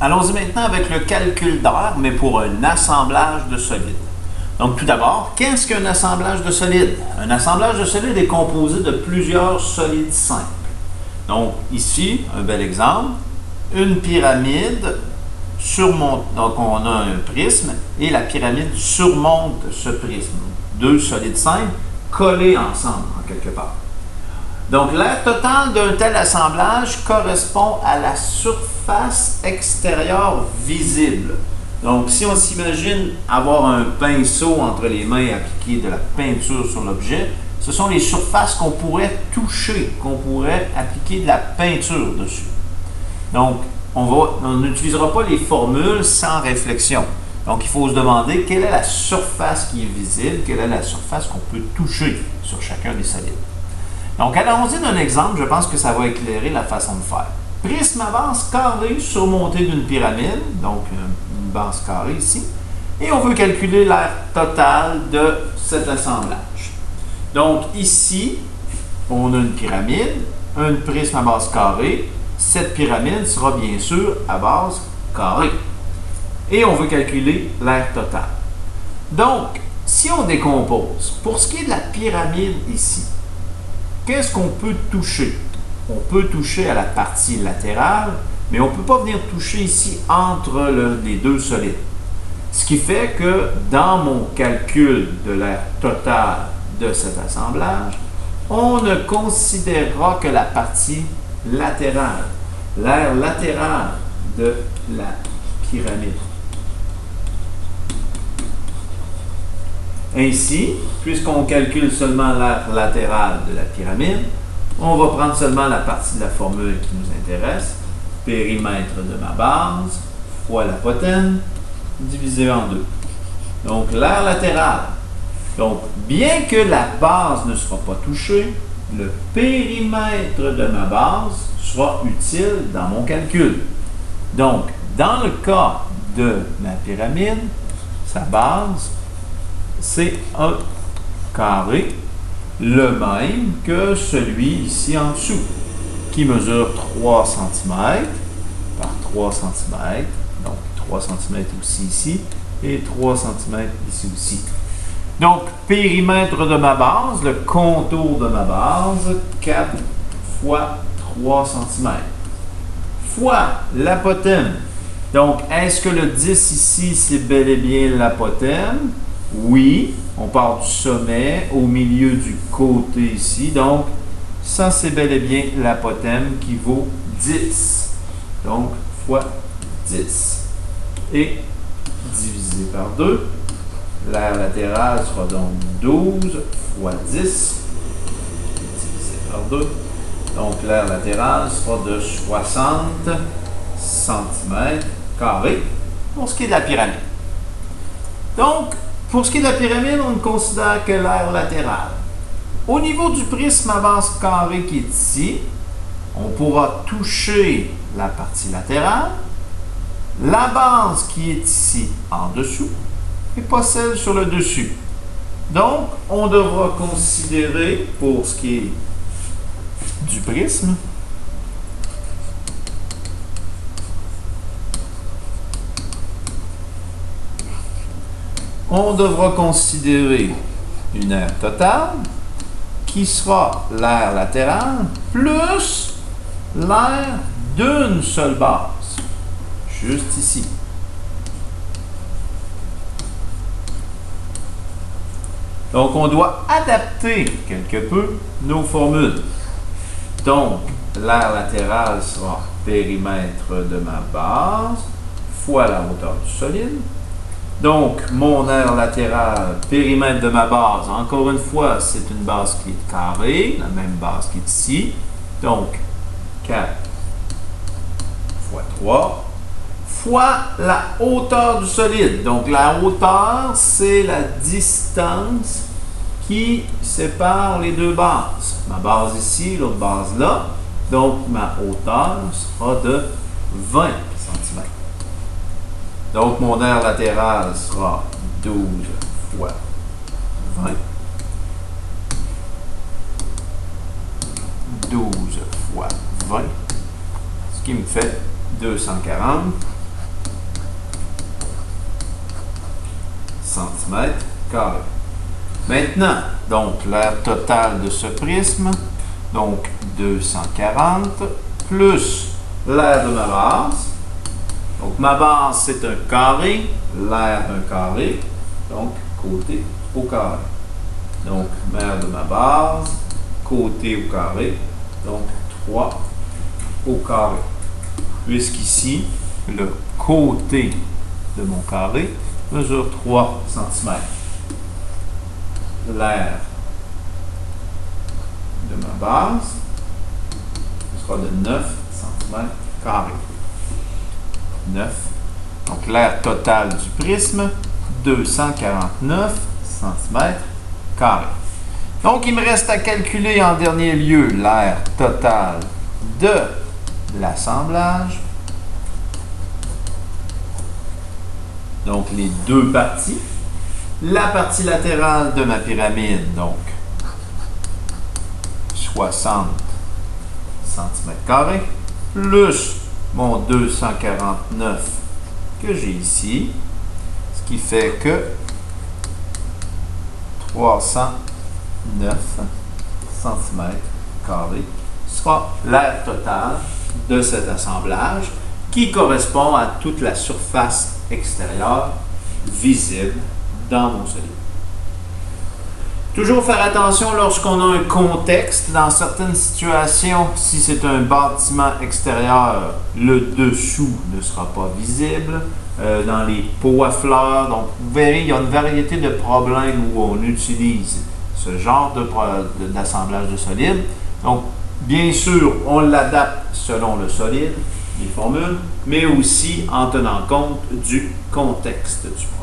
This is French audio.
Allons-y maintenant avec le calcul d'air, mais pour un assemblage de solides. Donc tout d'abord, qu'est-ce qu'un assemblage de solides? Un assemblage de solides est composé de plusieurs solides simples. Donc ici, un bel exemple, une pyramide surmonte, donc on a un prisme et la pyramide surmonte ce prisme. Deux solides simples collés ensemble en quelque part. Donc l'aire totale d'un tel assemblage correspond à la surface extérieure visible. Donc si on s'imagine avoir un pinceau entre les mains et appliquer de la peinture sur l'objet, ce sont les surfaces qu'on pourrait toucher, qu'on pourrait appliquer de la peinture dessus. Donc on n'utilisera pas les formules sans réflexion. Donc il faut se demander quelle est la surface qui est visible, quelle est la surface qu'on peut toucher sur chacun des solides. Donc, allons-y d'un exemple, je pense que ça va éclairer la façon de faire. Prisme à base carrée surmonté d'une pyramide, donc une base carrée ici, et on veut calculer l'aire totale de cet assemblage. Donc, ici, on a une pyramide, un prisme à base carrée, cette pyramide sera bien sûr à base carrée. Et on veut calculer l'aire totale. Donc, si on décompose, pour ce qui est de la pyramide ici, qu'est-ce qu'on peut toucher? On peut toucher à la partie latérale, mais on ne peut pas venir toucher ici entre les deux solides. Ce qui fait que dans mon calcul de l'aire totale de cet assemblage, on ne considérera que la partie latérale, l'aire latérale de la pyramide. Ainsi, puisqu'on calcule seulement l'aire latérale de la pyramide, on va prendre seulement la partie de la formule qui nous intéresse, périmètre de ma base fois l'apothéose, divisé en 2. Donc, l'aire latérale. Donc, bien que la base ne sera pas touchée, le périmètre de ma base sera utile dans mon calcul. Donc, dans le cas de ma pyramide, sa base, c'est un carré, le même que celui ici en dessous, qui mesure 3 cm par 3 cm, donc 3 cm aussi ici, et 3 cm ici aussi. Donc, périmètre de ma base, le contour de ma base, 4 fois 3 cm, fois l'apothéose. Donc, est-ce que le 10 ici, c'est bel et bien l'apothéose? Oui, on part du sommet au milieu du côté ici. Donc, ça, c'est bel et bien l'apothéose qui vaut 10. Donc, fois 10. Et divisé par 2. L'aire latérale sera donc 12 fois 10. Divisé par 2. Donc, l'aire latérale sera de 60 cm² pour ce qui est de la pyramide. Donc, pour ce qui est de la pyramide, on ne considère que l'aire latérale. Au niveau du prisme à base carrée qui est ici, on pourra toucher la partie latérale, la base qui est ici en dessous, et pas celle sur le dessus. Donc, on devra considérer, pour ce qui est du prisme, on devra considérer une aire totale qui sera l'aire latérale plus l'aire d'une seule base, juste ici. Donc, on doit adapter quelque peu nos formules. Donc, l'aire latérale sera périmètre de ma base fois la hauteur du solide. Donc, mon aire latérale, périmètre de ma base, encore une fois, c'est une base qui est carrée, la même base qui est ici. Donc, 4 fois 3, fois la hauteur du solide. Donc, la hauteur, c'est la distance qui sépare les deux bases. Ma base ici, l'autre base là. Donc, ma hauteur sera de 20 cm. Donc, mon aire latérale sera 12 fois 20. 12 fois 20. Ce qui me fait 240 cm². Maintenant, donc l'aire totale de ce prisme, donc 240, plus l'aire de ma base. Donc ma base, c'est un carré, l'aire d'un carré, donc côté au carré. Donc l'aire de ma base, côté au carré, donc 3 au carré. Puisqu'ici, le côté de mon carré mesure 3 cm. L'aire de ma base sera de 9 cm². 9. Donc l'aire totale du prisme, 249 cm². Donc il me reste à calculer en dernier lieu l'aire totale de l'assemblage. Donc les deux parties. La partie latérale de ma pyramide, donc 60 cm², plus mon 249 que j'ai ici, ce qui fait que 309 cm² sera l'aire totale de cet assemblage qui correspond à toute la surface extérieure visible dans mon solide. Toujours faire attention lorsqu'on a un contexte. Dans certaines situations, si c'est un bâtiment extérieur, le dessous ne sera pas visible. Dans les pots à fleurs, donc vous verrez, il y a une variété de problèmes où on utilise ce genre d'assemblage de solide. Donc, bien sûr, on l'adapte selon le solide, les formules, mais aussi en tenant compte du contexte du projet.